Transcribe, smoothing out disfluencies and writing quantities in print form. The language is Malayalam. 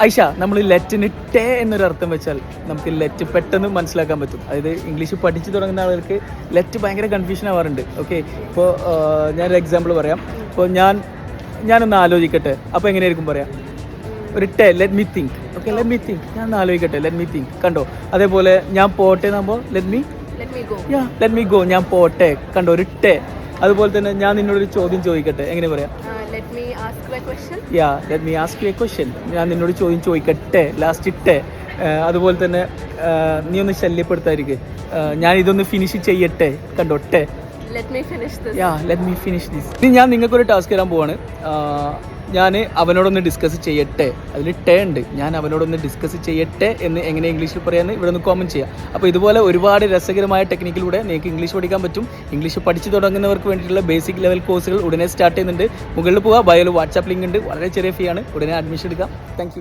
ഐഷ, നമ്മൾ ലെറ്റിന് ടേ എന്നൊരു അർത്ഥം വെച്ചാൽ നമുക്ക് ലെറ്റ് പെട്ടെന്ന് മനസ്സിലാക്കാൻ പറ്റും. അതായത് ഇംഗ്ലീഷ് പഠിച്ചു തുടങ്ങുന്ന ആളുകൾക്ക് ലെറ്റ് ഭയങ്കര കൺഫ്യൂഷൻ ആവാറുണ്ട്. ഓക്കെ, ഇപ്പോൾ ഞാനൊരു എക്സാമ്പിൾ പറയാം. ഇപ്പോൾ ഞാനൊന്ന് ആലോചിക്കട്ടെ, അപ്പോൾ എങ്ങനെയായിരിക്കും പറയാം? ഒരു ടേ, let me think. Okay, let me think, ഞാൻ ഒന്ന് ആലോചിക്കട്ടെ, ലെറ്റ് മീ തിങ്ക്. കണ്ടോ? അതേപോലെ ഞാൻ പോട്ടെ എന്നാകുമ്പോൾ ലെറ്റ് മീ ഗോ, ഞാൻ പോട്ടെ. കണ്ടോ? ഒരു ടേ. അതുപോലെ തന്നെ ഞാൻ നിന്നോടൊരു ചോദ്യം ചോദിക്കട്ടെ, എങ്ങനെ പറയാം? Let me ask you A question. ഞാൻ നിന്നോട് ചോദ്യം ചോദിക്കട്ടെ, ലാസ്റ്റ് ഇട്ടെ. അതുപോലെ തന്നെ നീ ഒന്ന് ശല്യപ്പെടുത്താതിരിക്കുക, ഞാൻ ഇതൊന്ന് ഫിനിഷ് ചെയ്യട്ടെ. കണ്ടോ? ടെ. Let me finish this. ഇനി ഞാൻ നിങ്ങൾക്കൊരു ടാസ്ക് തരാൻ പോവാണ്. ഞാൻ അവനോടൊന്ന് ഡിസ്കസ് ചെയ്യട്ടെ, അതിൽ ടേ ഉണ്ട്. ഞാൻ അവനോടൊന്ന് ഡിസ്കസ് ചെയ്യട്ടെ എന്ന് എങ്ങനെ ഇംഗ്ലീഷിൽ പറയാമെന്ന് ഇവിടെ നിന്ന് കോമൻറ്റ് ചെയ്യാം. അപ്പോൾ ഇതുപോലെ ഒരുപാട് രസകരമായ ടെക്നിക്കിലൂടെ നിങ്ങൾക്ക് ഇംഗ്ലീഷ് പഠിക്കാൻ പറ്റും. ഇംഗ്ലീഷ് പഠിച്ചു തുടങ്ങുന്നവർക്ക് വേണ്ടിയിട്ടുള്ള ബേസിക് ലെവൽ കോഴ്സുകൾ ഉടനെ സ്റ്റാർട്ട് ചെയ്യുന്നുണ്ട്. മുകളിൽ പോവുക, ബയോയിൽ വാട്സാപ്പ് ലിങ്ക് ഉണ്ട്. വളരെ ചെറിയ ഫീ ആണ്. ഉടനെ അഡ്മിഷൻ എടുക്കാം. താങ്ക്